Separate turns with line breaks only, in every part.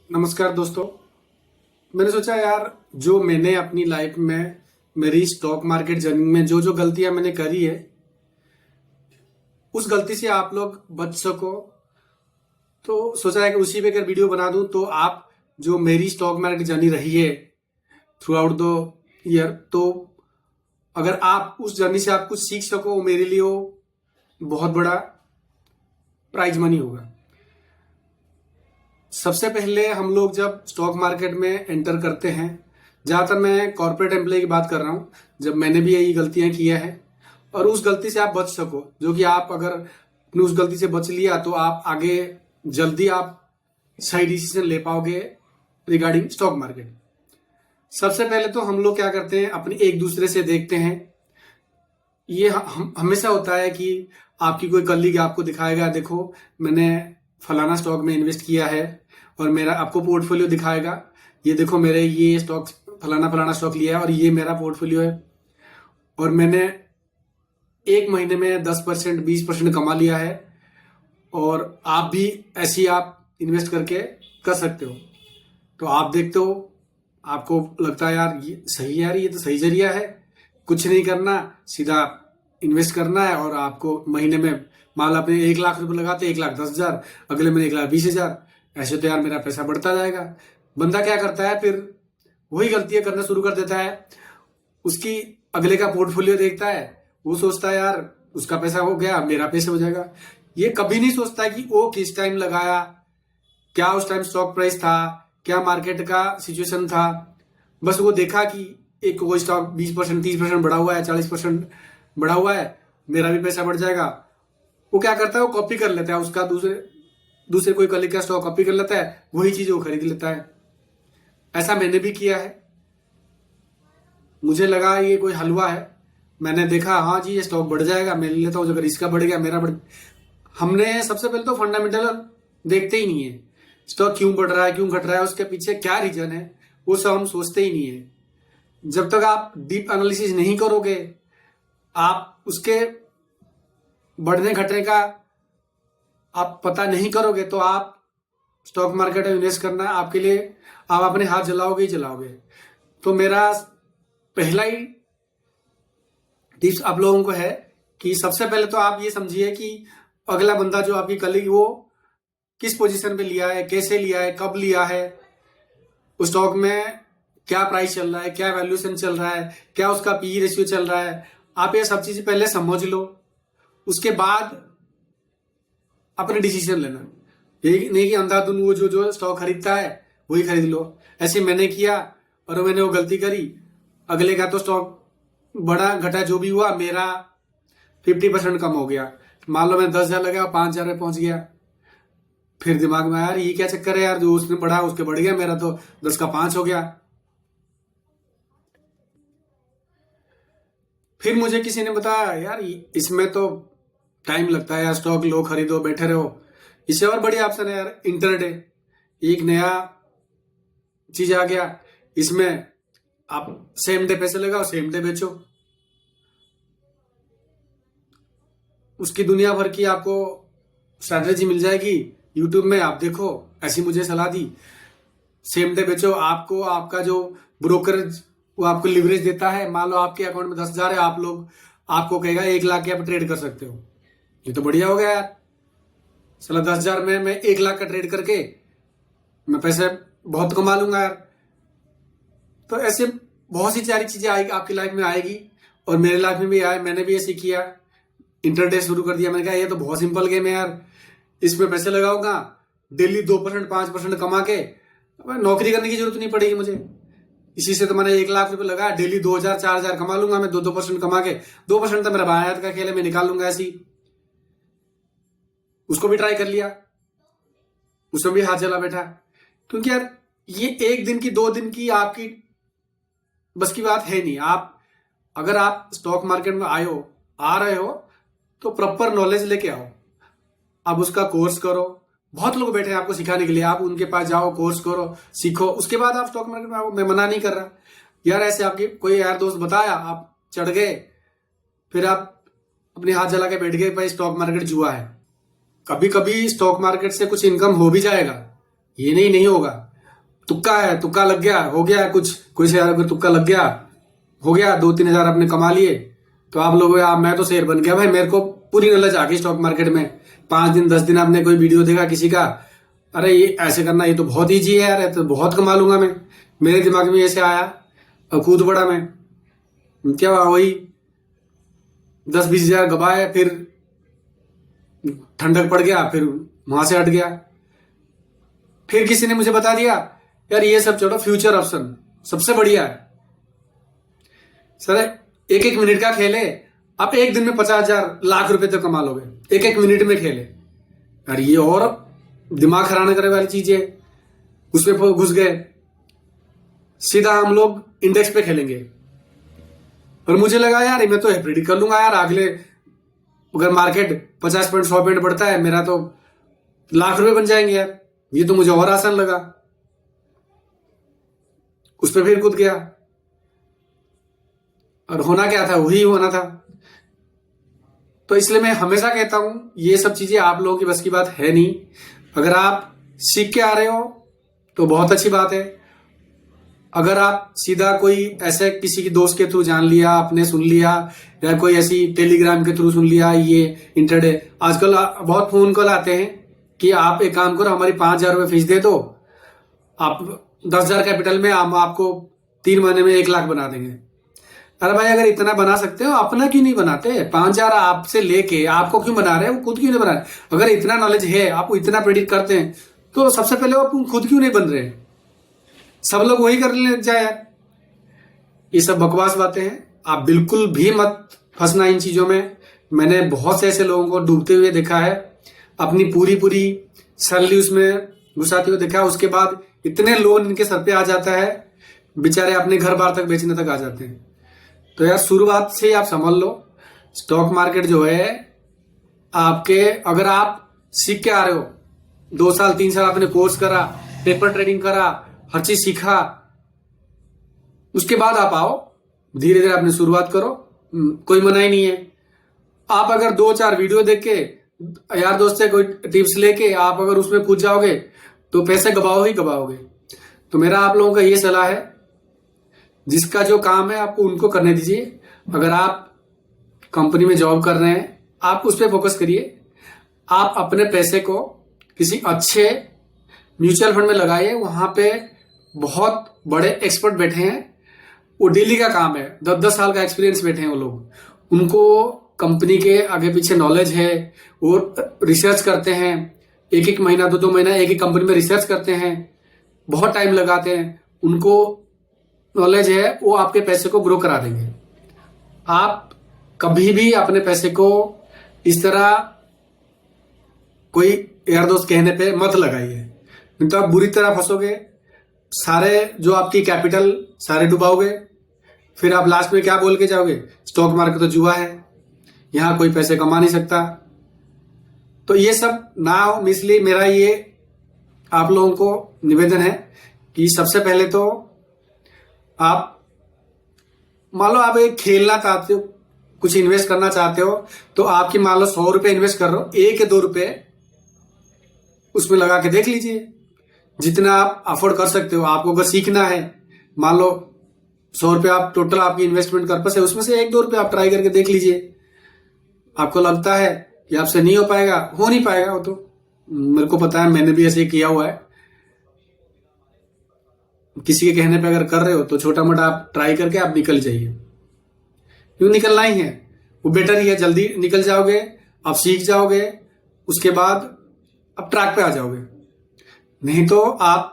नमस्कार दोस्तों। मैंने सोचा यार, जो मैंने अपनी लाइफ में मेरी स्टॉक मार्केट जर्नी में जो जो गलतियां मैंने करी है, उस गलती से आप लोग बच सको। तो सोचा है कि उसी पे अगर वीडियो बना दूं तो आप जो मेरी स्टॉक मार्केट जर्नी रही है थ्रू आउट द ईयर, तो अगर आप उस जर्नी से आप कुछ सीख सको, मेरे लिए वो बहुत बड़ा प्राइज मनी होगा। सबसे पहले हम लोग जब स्टॉक मार्केट में एंटर करते हैं, ज़्यादातर मैं कॉर्पोरेट एम्प्लॉय की बात कर रहा हूँ, जब मैंने भी यही गलतियां किया है, और उस गलती से आप बच सको, जो कि आप अगर अपनी उस गलती से बच लिया तो आप आगे जल्दी आप सही डिसीजन ले पाओगे रिगार्डिंग स्टॉक मार्केट। सबसे पहले तो हम लोग क्या करते हैं, अपने एक दूसरे से देखते हैं। ये हमेशा होता है कि आपकी कोई कलीग आपको दिखाएगा, देखो मैंने फलाना स्टॉक में इन्वेस्ट किया है, और मेरा आपको पोर्टफोलियो दिखाएगा, ये देखो मेरे ये स्टॉक फलाना फलाना स्टॉक लिया है और ये मेरा पोर्टफोलियो है, और मैंने एक महीने में 10% 20% कमा लिया है, और आप भी ऐसे ही आप इन्वेस्ट करके कर सकते हो। तो आप देखते हो, आपको लगता है यार ये सही है, यार ये तो सही जरिया है, कुछ नहीं करना, सीधा इन्वेस्ट करना है, और आपको महीने में मान लो आपने 1 लाख रुपए लगाते, 1,10,000, अगले महीने 1,20,000, ऐसे तो यार मेरा पैसा बढ़ता जाएगा। बंदा क्या करता है, फिर वही गलतियां करना शुरू कर देता है। उसकी अगले का पोर्टफोलियो देखता है, वो सोचता है यार उसका पैसा हो गया, मेरा पैसा हो जाएगा। ये कभी नहीं सोचता कि वो किस टाइम लगाया, क्या उस टाइम स्टॉक प्राइस था, क्या मार्केट का सिचुएशन था। बस वो देखा कि एक कोई स्टॉक 20% 30% बढ़ा हुआ है, 40% बढ़ा हुआ है, मेरा भी पैसा बढ़ जाएगा। वो क्या करता है, वो कॉपी कर लेता है, उसका दूसरे दूसरे कोई कलीग का स्टॉक कॉपी कर लेता है, वही चीज वो खरीद लेता है। ऐसा मैंने भी किया है। मुझे लगा ये कोई हलवा है, मैंने देखा हाँ जी ये स्टॉक बढ़ जाएगा, मैं ले लेता हूँ, अगर इसका बढ़ गया मेरा बढ़। हमने सबसे पहले तो फंडामेंटल देखते ही नहीं है, स्टॉक क्यों बढ़ रहा है क्यों घट रहा है, उसके पीछे क्या रीजन है, वो सब हम सोचते ही नहीं है। जब तक आप डीप एनालिसिस नहीं करोगे, आप उसके बढ़ने घटने का आप पता नहीं करोगे, तो आप स्टॉक मार्केट में इन्वेस्ट करना आपके लिए, आप अपने हाथ जलाओगे ही जलाओगे। तो मेरा पहला ही टिप्स आप लोगों को है कि सबसे पहले तो आप ये समझिए कि अगला बंदा जो आपकी कलीग, वो किस पोजीशन पे लिया है, कैसे लिया है, कब लिया है, उस स्टॉक में क्या प्राइस चल रहा है, क्या वैल्यूएशन चल रहा है, क्या उसका पी रेशियो चल रहा है। आप ये सब चीज पहले समझ लो, उसके बाद अपने डिसीजन लेना। ये नहीं कि अंधाधुन वो जो जो स्टॉक खरीदता है वही खरीद लो। ऐसे मैंने किया और मैंने वो गलती करी, अगले का तो स्टॉक बड़ा घटा जो भी हुआ, मेरा 50% कम हो गया। मान लो मैंने 10,000 लगाया, 5,000 में पहुंच गया। फिर दिमाग में आया यार ये क्या चक्कर है यार, जो उसने बढ़ा उसके बढ़ गया, मेरा तो 10 का 5 हो गया। फिर मुझे किसी ने बताया यार इसमें तो टाइम लगता है यार, स्टॉक लो खरीदो बैठे रहो। इससे और बढ़िया ऑप्शन है यार इंटरडे, एक नया चीज आ गया, इसमें आप सेम डे पैसे लगाओ, सेम डे बेचो। उसकी दुनिया भर की आपको स्ट्रैटेजी मिल जाएगी यूट्यूब में, आप देखो। ऐसी मुझे सलाह दी, सेम डे बेचो। आपको आपका जो ब्रोकर वो आपको लिवरेज देता है, मान लो आपके अकाउंट में 10,000 है, आपको कहेगा 1 लाख के आप ट्रेड कर सकते हो। ये तो बढ़िया हो गया यार, चलो 10,000 में मैं 1 लाख का ट्रेड करके मैं पैसे बहुत कमा लूंगा यार। तो ऐसे बहुत सी सारी चीजें आएगी आपकी लाइफ में आएगी, और मेरे लाइफ में भी आए। मैंने भी ऐसे किया, इंटरडे शुरू कर दिया। मैंने कहा ये तो बहुत सिंपल गेम है यार, इसमें पैसे लगाऊंगा, डेली 2% 5% कमा के नौकरी करने की जरूरत नहीं पड़ेगी मुझे। इसी से तो मैंने 1 लाख रुपए लगाया, डेली 2,000 4,000 कमा लूंगा मैं, 2% कमा के। 2% तो मेरा बायात का खेल है, मैं निकाल लूंगा ऐसी। उसको भी ट्राई कर लिया, उसमें भी हाथ जला बैठा। क्योंकि यार ये 1 दिन की 2 दिन की आपकी बस की बात है नहीं। अगर आप स्टॉक मार्केट में आ रहे हो तो प्रॉपर नॉलेज लेके आओ, आप उसका कोर्स करो। बहुत लोग बैठे हैं आपको सिखाने के लिए, आप उनके पास जाओ, कोर्स करो, सीखो, उसके बाद आप स्टॉक मार्केट में आओ। मैं मना नहीं कर रहा यार, ऐसे आपके कोई यार दोस्त बताया, आप चढ़ गए, फिर आप अपने हाथ जला के बैठ गए, भाई स्टॉक मार्केट जुआ है। कभी कभी स्टॉक मार्केट से कुछ इनकम हो भी जाएगा, ये नहीं होगा, तुक्का है, तुक्का लग गया, हो गया कुछ, कोई से अगर तुक्का लग गया, हो गया 2-3 हजार आपने कमा लिए, तो आप लोग मैं तो शेर बन गया भाई, मेरे को पूरी नॉलेज आ गई स्टॉक मार्केट में। 5 दिन 10 दिन आपने कोई वीडियो देखा किसी का, अरे ये ऐसे करना, ये तो बहुत ईजी है यार, तो बहुत कमा लूंगा मैं, मेरे दिमाग में ऐसे आया और कूद पड़ा मैं। क्या हुआ, वही 10-20 हजार गवाए, फिर ठंडक पड़ गया, फिर वहां से हट गया। फिर किसी ने मुझे बता दिया यार ये सब छोड़ो, फ्यूचर ऑप्शन सबसे बढ़िया है सर, 1-1 मिनट का खेले, आप एक दिन में 50,000 लाख रुपए तो कमा लोगे, 1-1 मिनट में खेले। यार ये और दिमाग खराब करने वाली चीज है, उसमें घुस गए, सीधा हम लोग इंडेक्स पे खेलेंगे। और मुझे लगा यार मैं तो प्रेडिक्ट कर लूंगा यार, अगले अगर मार्केट 50 पॉइंट 100 पॉइंट बढ़ता है, मेरा तो लाख रुपए बन जाएंगे यार, ये तो मुझे और आसान लगा, उस पर फिर कूद गया। और होना क्या था, वही होना था। तो इसलिए मैं हमेशा कहता हूं ये सब चीजें आप लोगों की बस की बात है नहीं। अगर आप सीख के आ रहे हो तो बहुत अच्छी बात है। अगर आप सीधा कोई ऐसे किसी की दोस्त के थ्रू जान लिया, आपने सुन लिया, या कोई ऐसी टेलीग्राम के थ्रू सुन लिया, ये इंटरडे, आजकल बहुत फोन कॉल आते हैं कि आप एक काम करो, हमारी 5,000 रुपये फीस दे दो, आप 10,000 कैपिटल में हम आपको 3 महीने में 1 लाख बना देंगे। अरे भाई अगर इतना बना सकते हो, अपना क्यों नहीं बनाते? 5,000 आपसे लेके आपको क्यों बना रहे हैं, वो खुद क्यों नहीं बना रहे? अगर इतना नॉलेज है, आप इतना प्रेडिक्ट करते हैं, तो सबसे पहले आप खुद क्यों नहीं बन रहे? सब लोग वही कर ले जाए यार। ये सब बकवास बातें हैं, आप बिल्कुल भी मत फंसना इन चीजों में। मैंने बहुत से ऐसे लोगों को डूबते हुए देखा है, अपनी पूरी सैलरी उसमें घुसाते हुए देखा, उसके बाद इतने लोन इनके सर पे आ जाता है, बेचारे अपने घर बार तक बेचने तक आ जाते हैं। तो यार शुरुआत से ही आप समझ लो, स्टॉक मार्केट जो है आपके, अगर आप सीख के आ रहे हो, 2 साल 3 साल आपने कोर्स करा, पेपर ट्रेडिंग करा, हर चीज सीखा, उसके बाद आप आओ, धीरे धीरे आपने शुरुआत करो, कोई मना ही नहीं है। आप अगर 2-4 वीडियो देख के, यार दोस्त से कोई टिप्स लेके आप अगर उसमें कूद जाओगे तो पैसे गवाओ ही गवाओगे। तो मेरा आप लोगों का ये सलाह है, जिसका जो काम है आपको उनको करने दीजिए। अगर आप कंपनी में जॉब कर रहे हैं, आप उस पर फोकस करिए। आप अपने पैसे को किसी अच्छे म्यूचुअल फंड में लगाइए, वहां पे बहुत बड़े एक्सपर्ट बैठे हैं, वो डेली का काम है, 10-10 साल का एक्सपीरियंस बैठे हैं वो लोग, उनको कंपनी के आगे पीछे नॉलेज है, वो रिसर्च करते हैं, 1-1 महीना 2-2 महीना एक कंपनी में रिसर्च करते हैं, बहुत टाइम लगाते हैं, उनको नॉलेज है, वो आपके पैसे को ग्रो करा देंगे। आप कभी भी अपने पैसे को इस तरह कोई यार दोस्त कहने पे मत लगाइए, नहीं तो आप बुरी तरह फंसोगे, सारे जो आपकी कैपिटल सारे डुबाओगे, फिर आप लास्ट में क्या बोल के जाओगे, स्टॉक मार्केट तो जुआ है, यहां कोई पैसे कमा नहीं सकता। तो ये सब ना हो, इसलिए मेरा ये आप लोगों को निवेदन है कि सबसे पहले तो आप मान लो आप एक खेलना चाहते हो, कुछ इन्वेस्ट करना चाहते हो, तो आपकी मान लो 100 रुपए इन्वेस्ट कर रहे हो, 1 या 2 रुपए उसमें लगा के देख लीजिए, जितना आप अफोर्ड कर सकते हो। आपको अगर सीखना है, मान लो 100 रुपए आप टोटल आपकी इन्वेस्टमेंट पर्पस है, उसमें से 1-2 रुपए आप ट्राई करके देख लीजिए। आपको लगता है कि आपसे नहीं हो पाएगा, हो नहीं पाएगा, वो तो मेरे को पता है, मैंने भी ऐसे किया हुआ है। किसी के कहने पे अगर कर रहे हो तो छोटा मोटा आप ट्राई करके आप निकल जाइए, क्यों निकलना ही है, वो बेटर ही है, जल्दी निकल जाओगे, आप सीख जाओगे, उसके बाद आप ट्रैक पे आ जाओगे। नहीं तो आप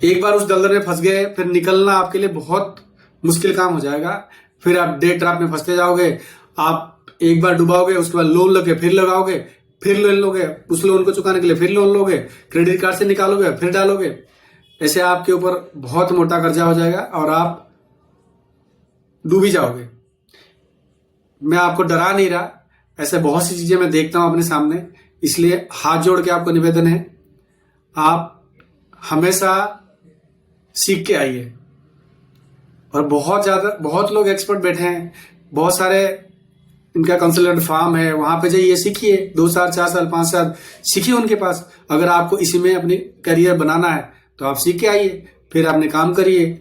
एक बार उस दलदल में फंस गए, फिर निकलना आपके लिए बहुत मुश्किल काम हो जाएगा। फिर आप डे ट्रैप में फंसते जाओगे, आप एक बार डुबाओगे, उसके बाद लोन लोगे, फिर लगाओगे, फिर लोन लोगे, उस लोन को चुकाने के लिए फिर लोन लोगे, क्रेडिट कार्ड से निकालोगे, फिर डालोगे, ऐसे आपके ऊपर बहुत मोटा कर्जा हो जाएगा और आप डूब ही जाओगे। मैं आपको डरा नहीं रहा, ऐसे बहुत सी चीजें मैं देखता हूं अपने सामने, इसलिए हाथ जोड़ के आपको निवेदन है, आप हमेशा सीख के आइए। और बहुत लोग एक्सपर्ट बैठे हैं, बहुत सारे इनका कंसल्टेंट फार्म है, वहां पे जाइए, सीखिए, 2 साल 4 साल 5 साल सीखिए उनके पास। अगर आपको इसी में अपनी करियर बनाना है, तो आप सीख के आइए, फिर आपने काम करिए।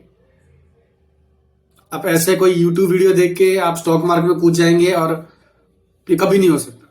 आप ऐसे कोई यूट्यूब वीडियो देख के आप स्टॉक मार्केट में कूद जाएंगे और ये कभी नहीं हो सकता।